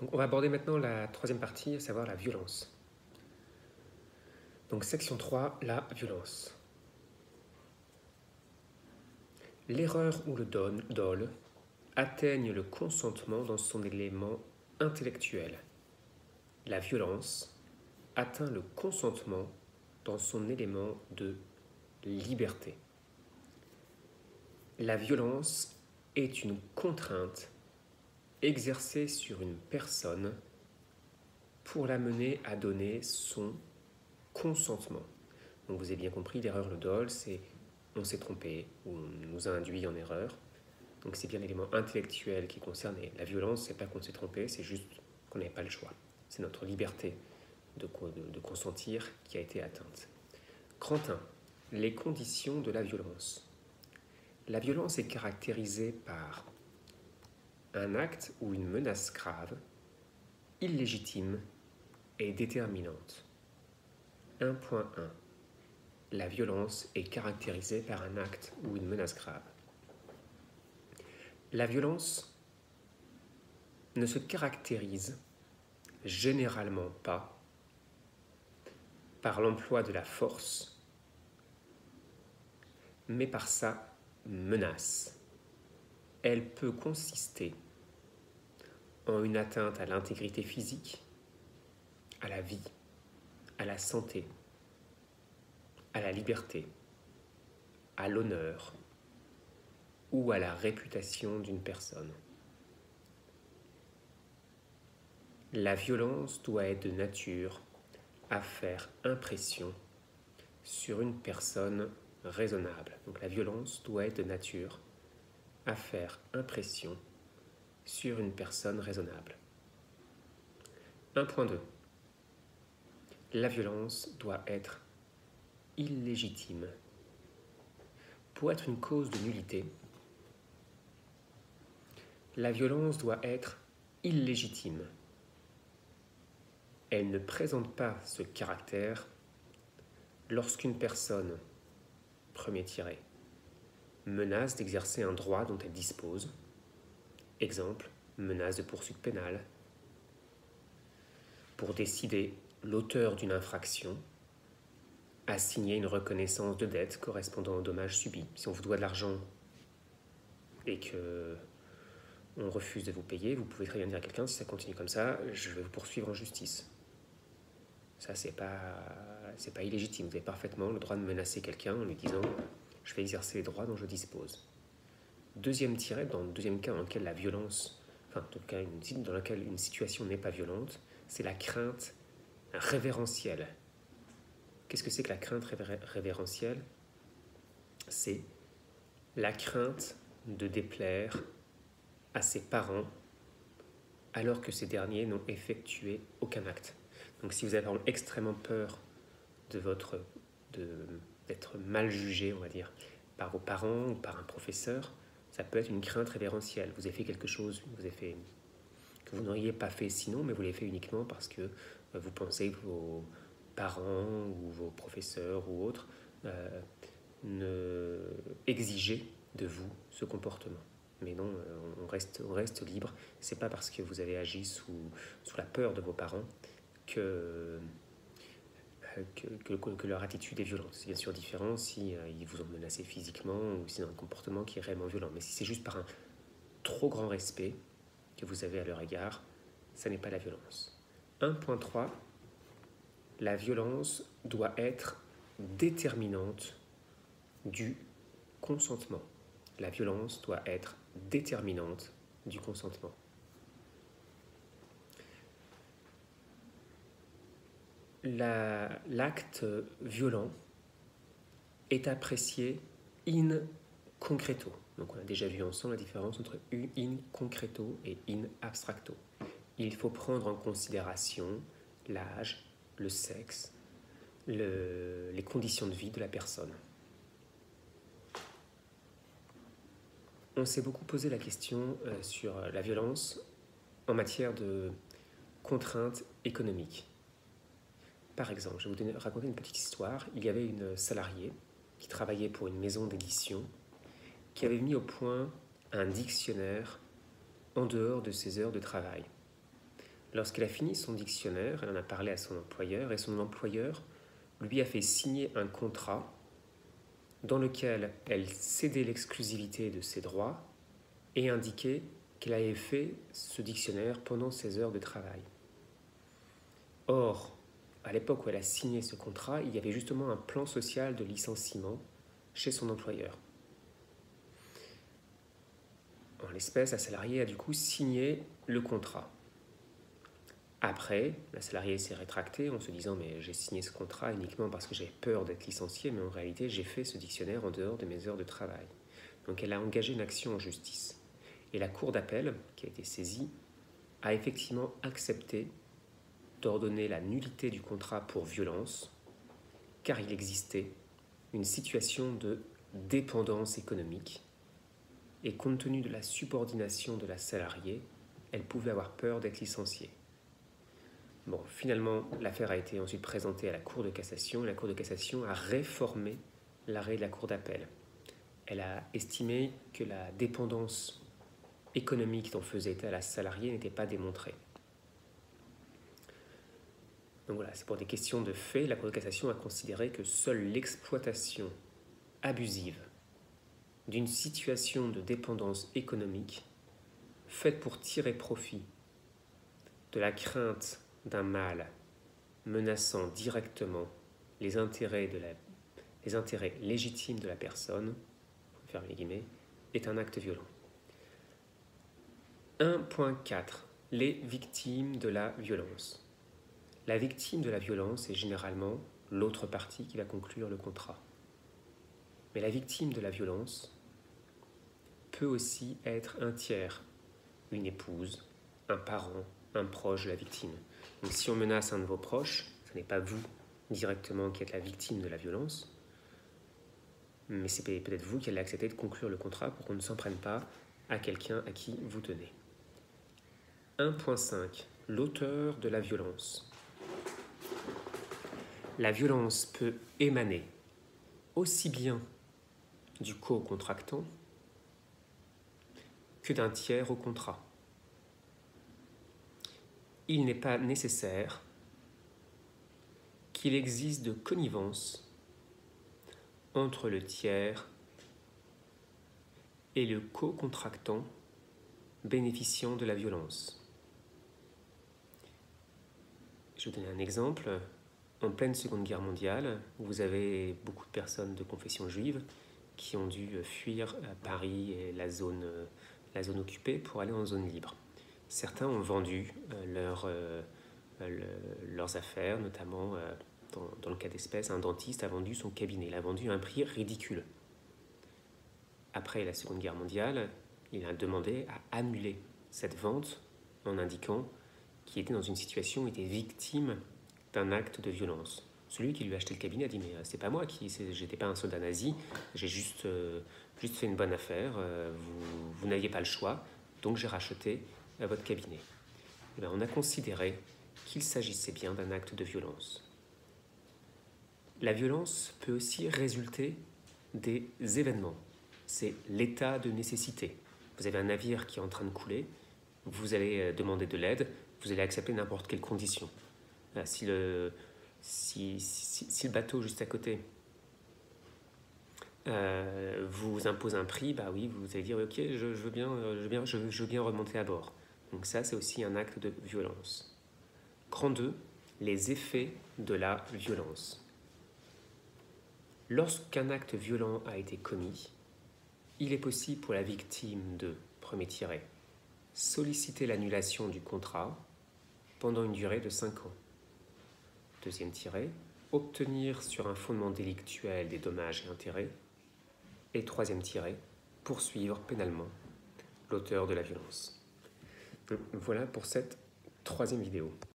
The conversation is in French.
Donc, on va aborder maintenant la troisième partie, à savoir la violence. Donc, section 3, la violence. L'erreur ou le dol atteignent le consentement dans son élément intellectuel. La violence atteint le consentement dans son élément de liberté. La violence est une contrainte exercée sur une personne pour l'amener à donner son consentement. Donc vous avez bien compris, l'erreur, le dol, c'est on s'est trompé ou on nous a induit en erreur. Donc c'est bien l'élément intellectuel qui est concerné. La violence, c'est pas qu'on s'est trompé, c'est juste qu'on n'avait pas le choix. C'est notre liberté de consentir qui a été atteinte. Grand 1. Les conditions de la violence. La violence est caractérisée par un acte ou une menace grave, illégitime et déterminante. 1.1. La violence est caractérisée par un acte ou une menace grave. La violence ne se caractérise généralement pas par l'emploi de la force, mais par sa menace. Elle peut consister en une atteinte à l'intégrité physique, à la vie, à la santé, à la liberté, à l'honneur ou à la réputation d'une personne. La violence doit être de nature à faire impression sur une personne raisonnable. Donc la violence doit être de nature à faire impression sur une personne raisonnable. 1.2. La violence doit être illégitime. Pour être une cause de nullité, la violence doit être illégitime. Elle ne présente pas ce caractère lorsqu'une personne, premier tiré, menace d'exercer un droit dont elle dispose. Exemple, menace de poursuite pénale. Pour décider l'auteur d'une infraction, assigner une reconnaissance de dette correspondant aux dommages subis. Si on vous doit de l'argent et que on refuse de vous payer, vous pouvez très bien dire à quelqu'un, si ça continue comme ça, je vais vous poursuivre en justice. Ça, c'est pas illégitime. Vous avez parfaitement le droit de menacer quelqu'un en lui disant « je vais exercer les droits dont je dispose ». Deuxième tiret, dans le deuxième cas dans lequel la violence, dans lequel une situation n'est pas violente, c'est la crainte révérentielle. Qu'est-ce que c'est que la crainte révérentielle ? C'est la crainte de déplaire à ses parents alors que ces derniers n'ont effectué aucun acte. Donc si vous avez extrêmement peur d'être mal jugé, on va dire, par vos parents ou par un professeur, ça peut être une crainte révérentielle. Vous avez fait quelque chose que vous n'auriez pas fait sinon, mais vous l'avez fait uniquement parce que vous pensez que vos parents ou vos professeurs ou autres ne exigeaient de vous ce comportement. Mais non, on reste libre. C'est pas parce que vous avez agi sous la peur de vos parents que leur attitude est violente. C'est bien sûr différent si ils vous ont menacé physiquement ou si c'est un comportement qui est réellement violent. Mais si c'est juste par un trop grand respect que vous avez à leur égard, ça n'est pas la violence. 1.3. La violence doit être déterminante du consentement. La violence doit être déterminante du consentement. L'acte violent est apprécié in concreto. Donc on a déjà vu ensemble la différence entre in concreto et in abstracto. Il faut prendre en considération l'âge, le sexe, les conditions de vie de la personne. On s'est beaucoup posé la question sur la violence en matière de contraintes économiques. Par exemple, je vais vous raconter une petite histoire. Il y avait une salariée qui travaillait pour une maison d'édition qui avait mis au point un dictionnaire en dehors de ses heures de travail. Lorsqu'elle a fini son dictionnaire, elle en a parlé à son employeur et son employeur lui a fait signer un contrat dans lequel elle cédait l'exclusivité de ses droits et indiquait qu'elle avait fait ce dictionnaire pendant ses heures de travail. Or, à l'époque où elle a signé ce contrat, il y avait justement un plan social de licenciement chez son employeur. En l'espèce, la salariée a du coup signé le contrat. Après, la salariée s'est rétractée en se disant « mais j'ai signé ce contrat uniquement parce que j'avais peur d'être licenciée, mais en réalité j'ai fait ce dictionnaire en dehors de mes heures de travail ». Donc elle a engagé une action en justice. Et la cour d'appel, qui a été saisie, a effectivement accepté d'ordonner la nullité du contrat pour violence, car il existait une situation de dépendance économique, et compte tenu de la subordination de la salariée, elle pouvait avoir peur d'être licenciée. Bon, finalement, l'affaire a été ensuite présentée à la Cour de cassation, et la Cour de cassation a réformé l'arrêt de la Cour d'appel. Elle a estimé que la dépendance économique dont faisait état la salariée n'était pas démontrée. Donc voilà, c'est pour des questions de fait, la Cour de cassation a considéré que seule l'exploitation abusive d'une situation de dépendance économique faite pour tirer profit de la crainte d'un mal menaçant directement les intérêts légitimes de la personne, fermez les guillemets, est un acte violent. 1.4. Les victimes de la violence. La victime de la violence est généralement l'autre partie qui va conclure le contrat. Mais la victime de la violence peut aussi être un tiers, une épouse, un parent, un proche de la victime. Donc si on menace un de vos proches, ce n'est pas vous directement qui êtes la victime de la violence, mais c'est peut-être vous qui allez accepter de conclure le contrat pour qu'on ne s'en prenne pas à quelqu'un à qui vous tenez. 1.5. L'auteur de la violence. La violence peut émaner aussi bien du co-contractant que d'un tiers au contrat. Il n'est pas nécessaire qu'il existe de connivence entre le tiers et le co-contractant bénéficiant de la violence. Je vais vous donner un exemple. En pleine Seconde Guerre mondiale, vous avez beaucoup de personnes de confession juive qui ont dû fuir Paris et la zone occupée pour aller en zone libre. Certains ont vendu leurs affaires, notamment dans le cas d'espèce, un dentiste a vendu son cabinet. Il a vendu à un prix ridicule. Après la Seconde Guerre mondiale, il a demandé à annuler cette vente en indiquant qu'il était dans une situation où il était victime d'un acte de violence. Celui qui lui a acheté le cabinet a dit « mais c'est pas moi, j'étais pas un soldat nazi, j'ai juste fait une bonne affaire, vous n'aviez pas le choix, donc j'ai racheté votre cabinet. » Et bien, on a considéré qu'il s'agissait bien d'un acte de violence. La violence peut aussi résulter des événements. C'est l'état de nécessité. Vous avez un navire qui est en train de couler, vous allez demander de l'aide, vous allez accepter n'importe quelle condition. Si le bateau juste à côté vous impose un prix, bah oui, vous allez dire ok, je veux bien remonter à bord. Donc ça, c'est aussi un acte de violence. Grand 2, les effets de la violence. Lorsqu'un acte violent a été commis, il est possible pour la victime de, premier tiret, solliciter l'annulation du contrat pendant une durée de 5 ans. Deuxième tiret, obtenir sur un fondement délictuel des dommages et intérêts. Et troisième tiret, poursuivre pénalement l'auteur de la violence. Voilà pour cette troisième vidéo.